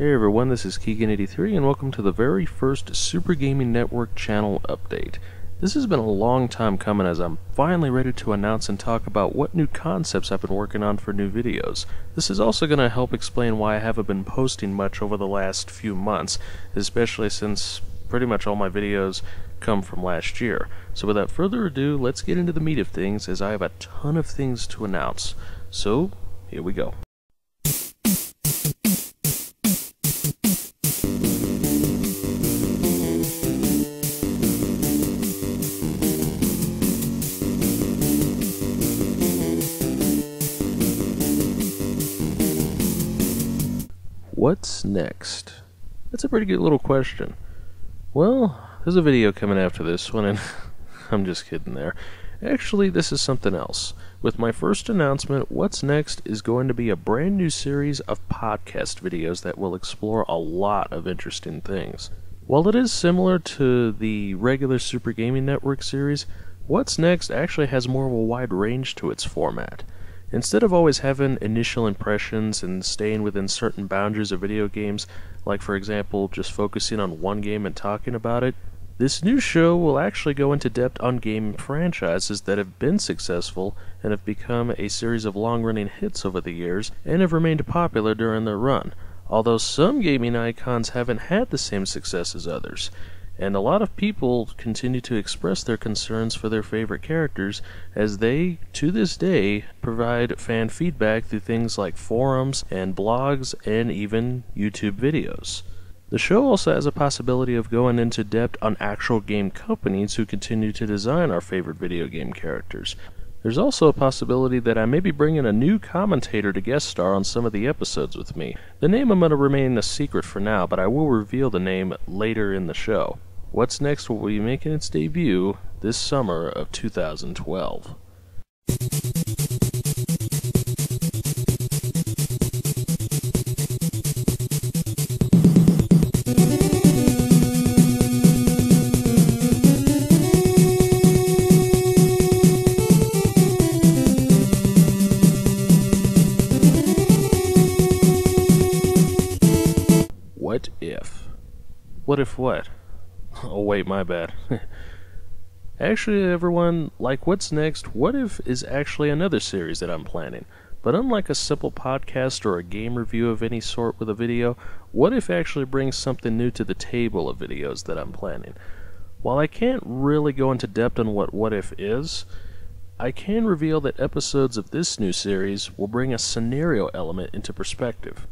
Hey everyone, this is Keegan83 and welcome to the very first Super Gaming Network channel update. This has been a long time coming as I'm finally ready to announce and talk about what new concepts I've been working on for new videos. This is also going to help explain why I haven't been posting much over the last few months, especially since pretty much all my videos come from last year. So without further ado, let's get into the meat of things as I have a ton of things to announce. So, here we go. What's next? That's a pretty good little question. Well, there's a video coming after this one, and I'm just kidding there. Actually, this is something else. With my first announcement, what's next is going to be a brand new series of podcast videos that will explore a lot of interesting things. While it is similar to the regular Super Gaming Network series, what's next actually has more of a wide range to its format. Instead of always having initial impressions and staying within certain boundaries of video games, like for example just focusing on one game and talking about it, this new show will actually go into depth on game franchises that have been successful and have become a series of long-running hits over the years and have remained popular during their run, although some gaming icons haven't had the same success as others. And a lot of people continue to express their concerns for their favorite characters as they, to this day, provide fan feedback through things like forums and blogs and even YouTube videos. The show also has a possibility of going into depth on actual game companies who continue to design our favorite video game characters. There's also a possibility that I may be bringing a new commentator to guest star on some of the episodes with me. The name I'm going to remain a secret for now, but I will reveal the name later in the show. What's Next will be making its debut this summer of 2012. What if? What if what? Oh wait, my bad. Actually, everyone, like What's Next, What If is actually another series that I'm planning. But unlike a simple podcast or a game review of any sort with a video, What If actually brings something new to the table of videos that I'm planning. While I can't really go into depth on what If is, I can reveal that episodes of this new series will bring a scenario element into perspective.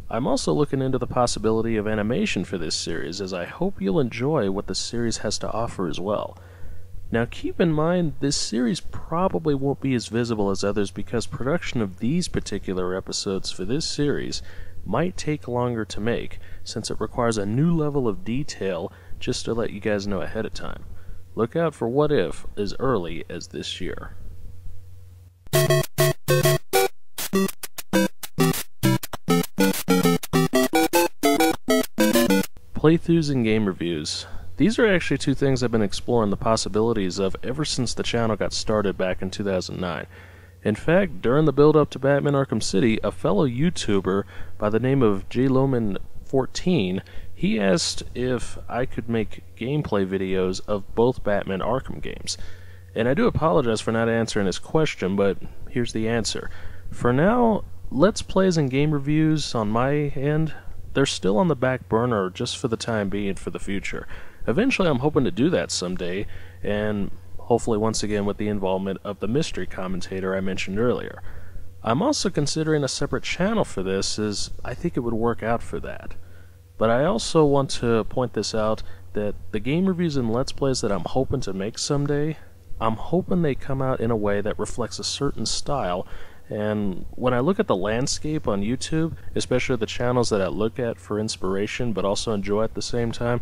I'm also looking into the possibility of animation for this series, as I hope you'll enjoy what the series has to offer as well. Now keep in mind, this series probably won't be as visible as others because production of these particular episodes for this series might take longer to make, since it requires a new level of detail, just to let you guys know ahead of time. Look out for What If as early as this year. Playthroughs and game reviews. These are actually two things I've been exploring the possibilities of ever since the channel got started back in 2009. In fact, during the build-up to Batman Arkham City, a fellow YouTuber by the name of JLoman14, he asked if I could make gameplay videos of both Batman Arkham games. And I do apologize for not answering his question, but here's the answer. For now, Let's Plays and game reviews on my end, they're still on the back burner just for the time being for the future. Eventually I'm hoping to do that someday, and hopefully once again with the involvement of the mystery commentator I mentioned earlier. I'm also considering a separate channel for this, as I think it would work out for that. But I also want to point this out, that the game reviews and Let's Plays that I'm hoping to make someday, I'm hoping they come out in a way that reflects a certain style. And when I look at the landscape on YouTube, especially the channels that I look at for inspiration but also enjoy at the same time,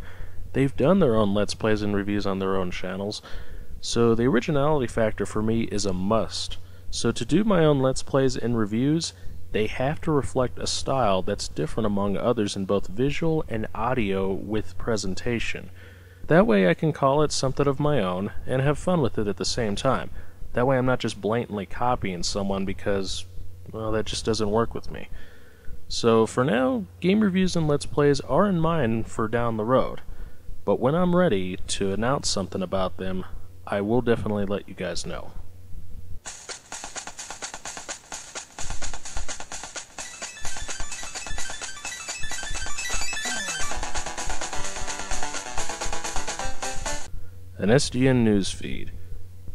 they've done their own Let's Plays and reviews on their own channels. So the originality factor for me is a must. So to do my own Let's Plays and reviews, they have to reflect a style that's different among others in both visual and audio with presentation. That way I can call it something of my own and have fun with it at the same time. That way I'm not just blatantly copying someone because, well, that just doesn't work with me. So for now, game reviews and Let's Plays are in mind for down the road. But when I'm ready to announce something about them, I will definitely let you guys know. An SGN news feed.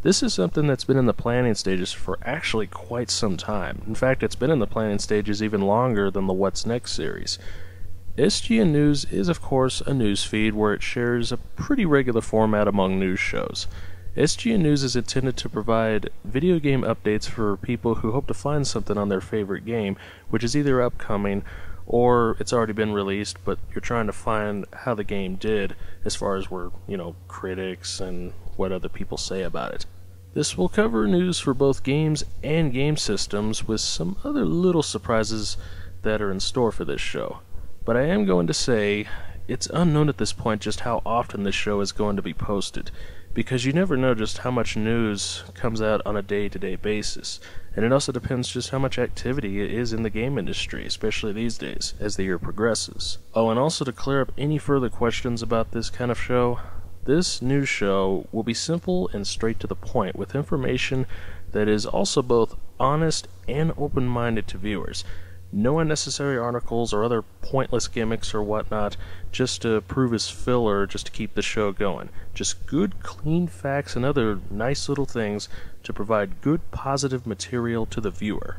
This is something that's been in the planning stages for actually quite some time. In fact, it's been in the planning stages even longer than the What's Next series. SGN News is, of course, a news feed where it shares a pretty regular format among news shows. SGN News is intended to provide video game updates for people who hope to find something on their favorite game, which is either upcoming or it's already been released, but you're trying to find how the game did as far as where, critics and what other people say about it. This will cover news for both games and game systems with some other little surprises that are in store for this show. But I am going to say, it's unknown at this point just how often this show is going to be posted, because you never know just how much news comes out on a day-to-day basis, and it also depends just how much activity it is in the game industry, especially these days, as the year progresses. Oh, and also to clear up any further questions about this kind of show, this news show will be simple and straight to the point, with information that is also both honest and open-minded to viewers. No unnecessary articles or other pointless gimmicks or whatnot just to prove as filler, just to keep the show going. Just good, clean facts and other nice little things to provide good, positive material to the viewer.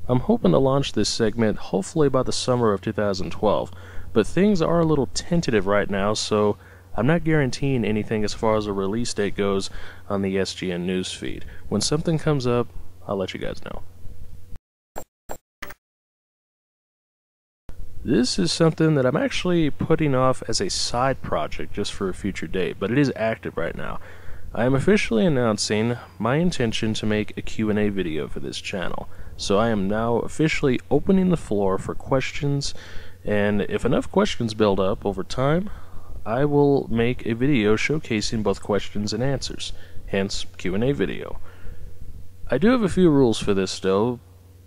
I'm hoping to launch this segment hopefully by the summer of 2012, but things are a little tentative right now, so I'm not guaranteeing anything as far as a release date goes on the SGN news feed. When something comes up, I'll let you guys know. This is something that I'm actually putting off as a side project just for a future date, but it is active right now. I am officially announcing my intention to make a Q&A video for this channel. So I am now officially opening the floor for questions, and if enough questions build up over time, I will make a video showcasing both questions and answers, hence Q&A video. I do have a few rules for this though.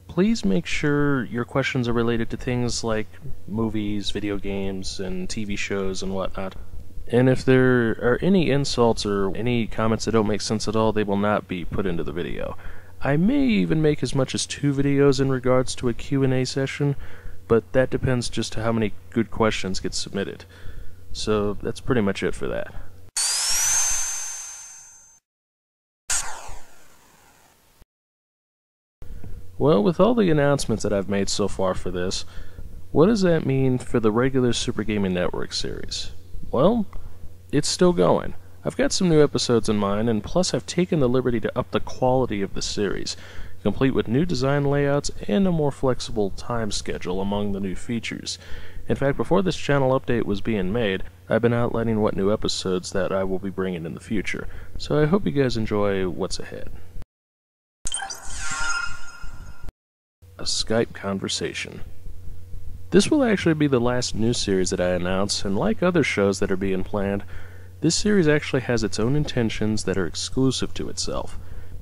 Please make sure your questions are related to things like movies, video games, and TV shows and whatnot. And if there are any insults or any comments that don't make sense at all, they will not be put into the video. I may even make as much as 2 videos in regards to a Q&A session, but that depends just to how many good questions get submitted. So that's pretty much it for that. Well, with all the announcements that I've made so far for this, what does that mean for the regular Super Gaming Network series? Well, it's still going. I've got some new episodes in mind, and plus I've taken the liberty to up the quality of the series, complete with new design layouts and a more flexible time schedule among the new features. In fact, before this channel update was being made, I've been outlining what new episodes that I will be bringing in the future, so I hope you guys enjoy what's ahead. A Skype conversation. This will actually be the last new series that I announce, and like other shows that are being planned, this series actually has its own intentions that are exclusive to itself.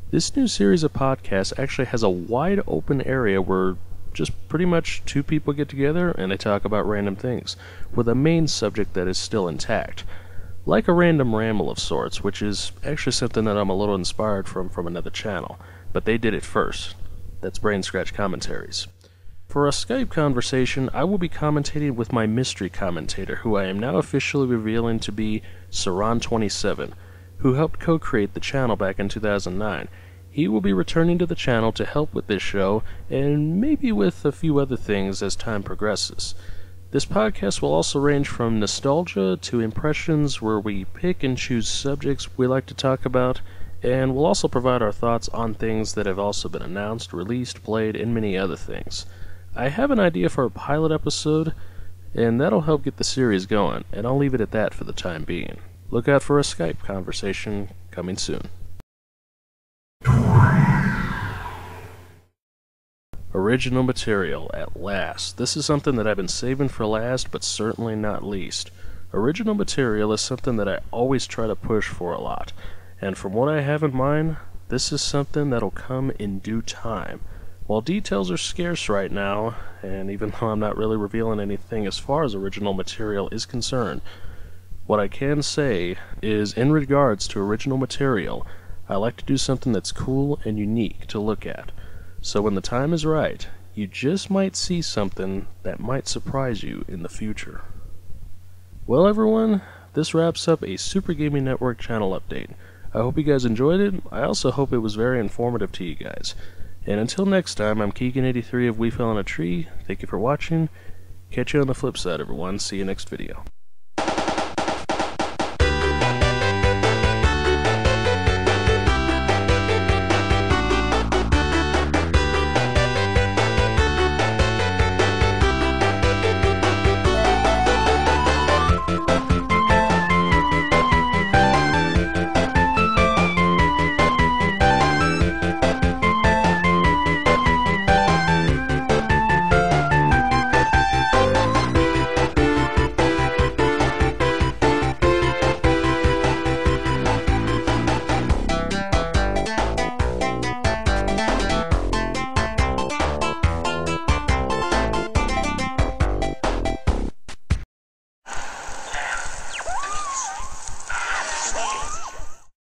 This new series of podcasts actually has a wide open area where just pretty much 2 people get together and they talk about random things, with a main subject that is still intact. Like a random ramble of sorts, which is actually something that I'm a little inspired from another channel, but they did it first. That's Brain Scratch Commentaries. For a Skype conversation, I will be commentating with my mystery commentator, who I am now officially revealing to be Saran27, who helped co-create the channel back in 2009. He will be returning to the channel to help with this show, and maybe with a few other things as time progresses. This podcast will also range from nostalgia to impressions, where we pick and choose subjects we like to talk about, and we'll also provide our thoughts on things that have also been announced, released, played, and many other things. I have an idea for a pilot episode, and that'll help get the series going, and I'll leave it at that for the time being. Look out for a Skype conversation coming soon. Original material, at last. This is something that I've been saving for last, but certainly not least. Original material is something that I always try to push for a lot. And from what I have in mind, this is something that'll come in due time. While details are scarce right now, and even though I'm not really revealing anything as far as original material is concerned, what I can say is, in regards to original material, I like to do something that's cool and unique to look at. So when the time is right, you just might see something that might surprise you in the future. Well everyone, this wraps up a Super Gaming Network channel update. I hope you guys enjoyed it. I also hope it was very informative to you guys. And until next time, I'm Keegan83 of We Fell in a Tree. Thank you for watching. Catch you on the flip side, everyone. See you next video.